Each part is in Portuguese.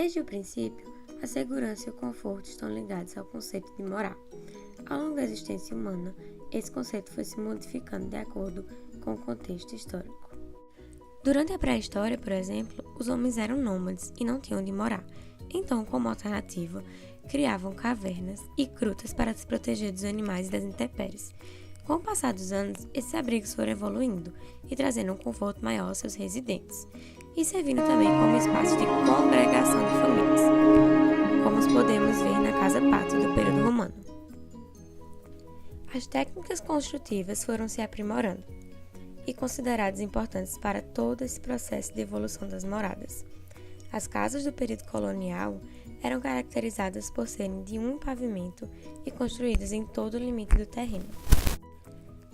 Desde o princípio, a segurança e o conforto estão ligados ao conceito de morar. Ao longo da existência humana, esse conceito foi se modificando de acordo com o contexto histórico. Durante a pré-história, por exemplo, os homens eram nômades e não tinham onde morar. Então, como alternativa, criavam cavernas e grutas para se proteger dos animais e das intempéries. Com o passar dos anos, esses abrigos foram evoluindo e trazendo um conforto maior aos seus residentes, e servindo também como espaço de congregação de famílias, como podemos ver na casa-pátio do período romano. As técnicas construtivas foram se aprimorando e consideradas importantes para todo esse processo de evolução das moradas. As casas do período colonial eram caracterizadas por serem de um pavimento e construídas em todo o limite do terreno.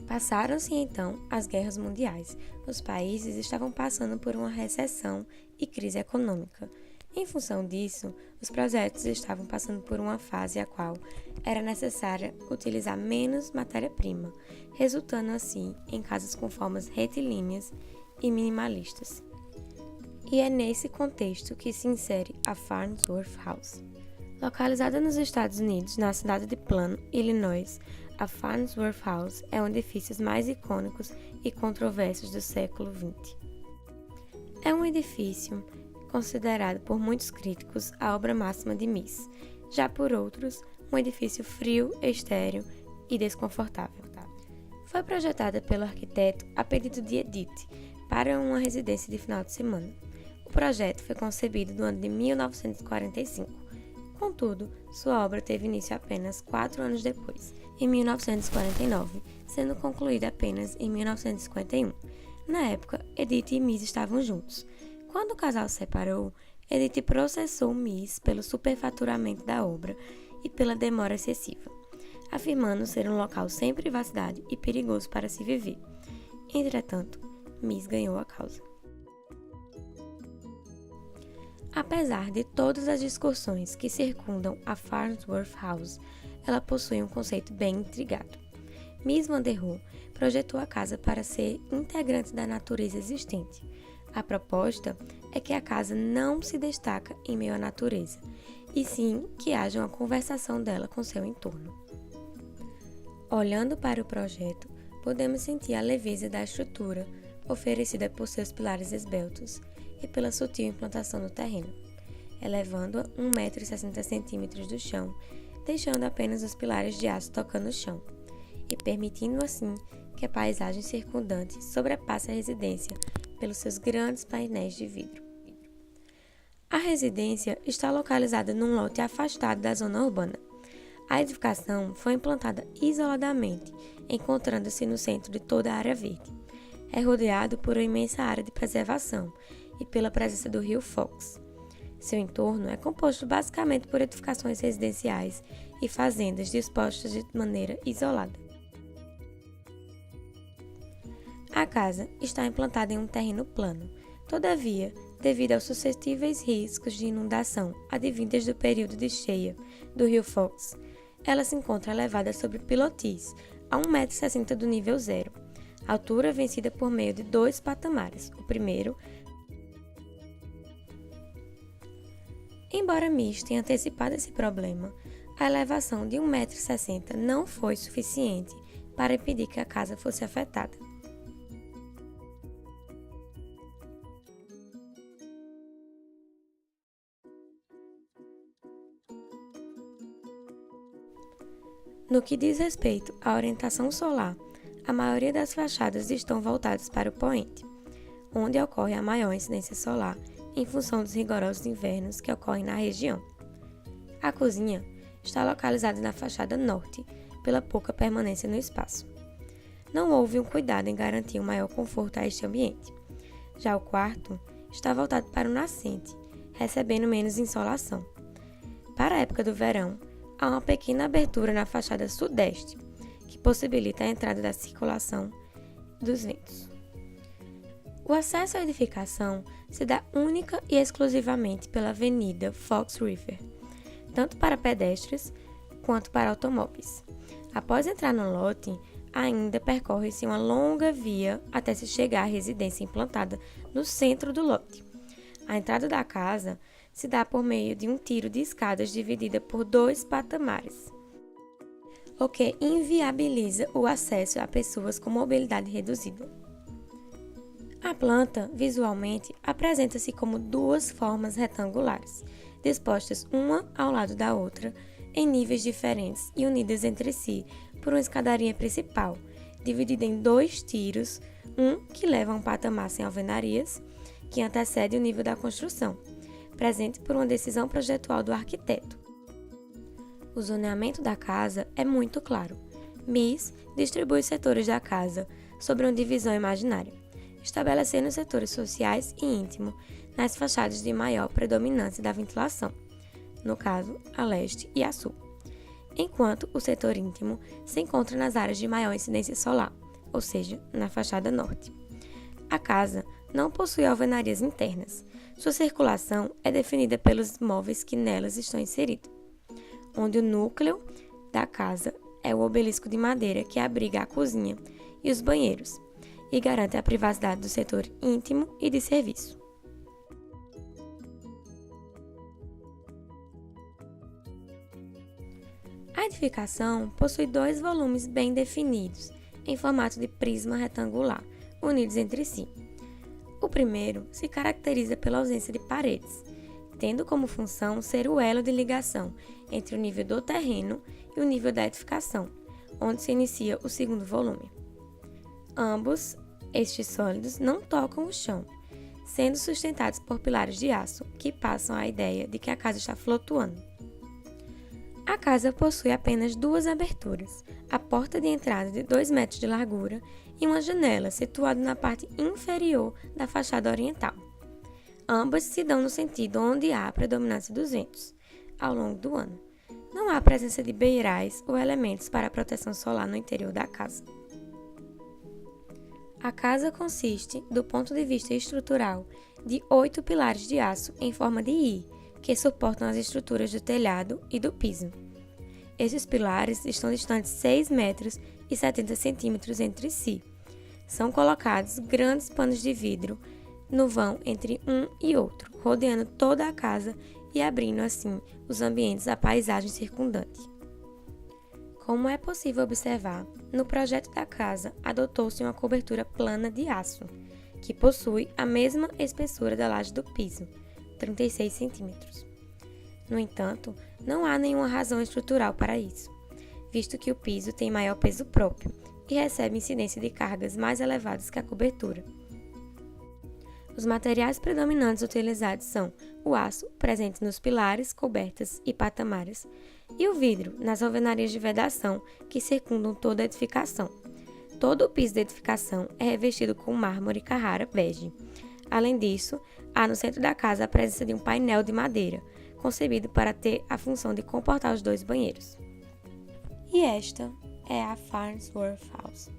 Passaram-se então as guerras mundiais. Os países estavam passando por uma recessão e crise econômica. Em função disso, os projetos estavam passando por uma fase a qual era necessária utilizar menos matéria-prima, resultando assim em casas com formas retilíneas e minimalistas. E é nesse contexto que se insere a Farnsworth House. Localizada nos Estados Unidos, na cidade de Plano, Illinois, a Farnsworth House é um dos edifícios mais icônicos e controversos do século XX. É um edifício considerado por muitos críticos a obra máxima de Mies, já por outros, um edifício frio, estéril e desconfortável. Foi projetada pelo arquiteto a pedido de Edith para uma residência de final de semana. O projeto foi concebido no ano de 1945, contudo, sua obra teve início apenas 4 anos depois, em 1949, sendo concluída apenas em 1951. Na época, Edith e Mies estavam juntos. Quando o casal se separou, Edith processou Mies pelo superfaturamento da obra e pela demora excessiva, afirmando ser um local sem privacidade e perigoso para se viver. Entretanto, Mies ganhou a causa. Apesar de todas as discussões que circundam a Farnsworth House, ela possui um conceito bem intrigado. Mies van der Rohe projetou a casa para ser integrante da natureza existente. A proposta é que a casa não se destaca em meio à natureza, e sim que haja uma conversação dela com seu entorno. Olhando para o projeto, podemos sentir a leveza da estrutura oferecida por seus pilares esbeltos e pela sutil implantação no terreno, elevando-a 1,60 m do chão, deixando apenas os pilares de aço tocando o chão, e permitindo assim que a paisagem circundante sobrepasse a residência pelos seus grandes painéis de vidro. A residência está localizada num lote afastado da zona urbana. A edificação foi implantada isoladamente, encontrando-se no centro de toda a área verde. É rodeado por uma imensa área de preservação e pela presença do rio Fox. Seu entorno é composto basicamente por edificações residenciais e fazendas dispostas de maneira isolada. A casa está implantada em um terreno plano. Todavia, devido aos suscetíveis riscos de inundação advindas do período de cheia do rio Fox, ela se encontra elevada sobre pilotis, a 1,60 m do nível zero. A altura vencida por meio de 2 patamares. O primeiro, embora Mies tenha antecipado esse problema, a elevação de 1,60 m não foi suficiente para impedir que a casa fosse afetada. No que diz respeito à orientação solar, a maioria das fachadas estão voltadas para o poente, onde ocorre a maior incidência solar em função dos rigorosos invernos que ocorrem na região. A cozinha está localizada na fachada norte, pela pouca permanência no espaço. Não houve um cuidado em garantir um maior conforto a este ambiente. Já o quarto está voltado para o nascente, recebendo menos insolação. Para a época do verão, há uma pequena abertura na fachada sudeste, que possibilita a entrada da circulação dos ventos. O acesso à edificação se dá única e exclusivamente pela Avenida Fox River, tanto para pedestres quanto para automóveis. Após entrar no lote, ainda percorre-se uma longa via até se chegar à residência implantada no centro do lote. A entrada da casa se dá por meio de um tiro de escadas dividida por 2 patamares, o que inviabiliza o acesso a pessoas com mobilidade reduzida. A planta, visualmente, apresenta-se como 2 formas retangulares, dispostas uma ao lado da outra, em níveis diferentes e unidas entre si por uma escadaria principal, dividida em 2 tiros, um que leva a um patamar sem alvenarias, que antecede o nível da construção, presente por uma decisão projetual do arquiteto. O zoneamento da casa é muito claro. Mies distribui os setores da casa sobre uma divisão imaginária, estabelecendo os setores sociais e íntimo nas fachadas de maior predominância da ventilação, no caso, a leste e a sul, enquanto o setor íntimo se encontra nas áreas de maior incidência solar, ou seja, na fachada norte. A casa não possui alvenarias internas. Sua circulação é definida pelos móveis que nelas estão inseridos, onde o núcleo da casa é o obelisco de madeira que abriga a cozinha e os banheiros e garante a privacidade do setor íntimo e de serviço. A edificação possui 2 volumes bem definidos, em formato de prisma retangular, unidos entre si. O primeiro se caracteriza pela ausência de paredes, tendo como função ser o elo de ligação entre o nível do terreno e o nível da edificação, onde se inicia o segundo volume. Ambos estes sólidos não tocam o chão, sendo sustentados por pilares de aço que passam a ideia de que a casa está flutuando. A casa possui apenas 2 aberturas, a porta de entrada de 2 metros de largura e uma janela situada na parte inferior da fachada oriental. Ambas se dão no sentido onde há a predominância dos ventos, ao longo do ano. Não há presença de beirais ou elementos para a proteção solar no interior da casa. A casa consiste, do ponto de vista estrutural, de 8 pilares de aço em forma de I, que suportam as estruturas do telhado e do piso. Esses pilares estão distantes 6 metros e 70 centímetros entre si. São colocados grandes panos de vidro no vão entre um e outro, rodeando toda a casa e abrindo assim os ambientes à paisagem circundante. Como é possível observar, no projeto da casa adotou-se uma cobertura plana de aço, que possui a mesma espessura da laje do piso, 36 centímetros. No entanto, não há nenhuma razão estrutural para isso, visto que o piso tem maior peso próprio e recebe incidência de cargas mais elevadas que a cobertura. Os materiais predominantes utilizados são o aço, presente nos pilares, cobertas e patamares, e o vidro, nas alvenarias de vedação que circundam toda a edificação. Todo o piso da edificação é revestido com mármore Carrara bege. Além disso, há no centro da casa a presença de um painel de madeira, concebido para ter a função de comportar os 2 banheiros. E esta é a Farnsworth House.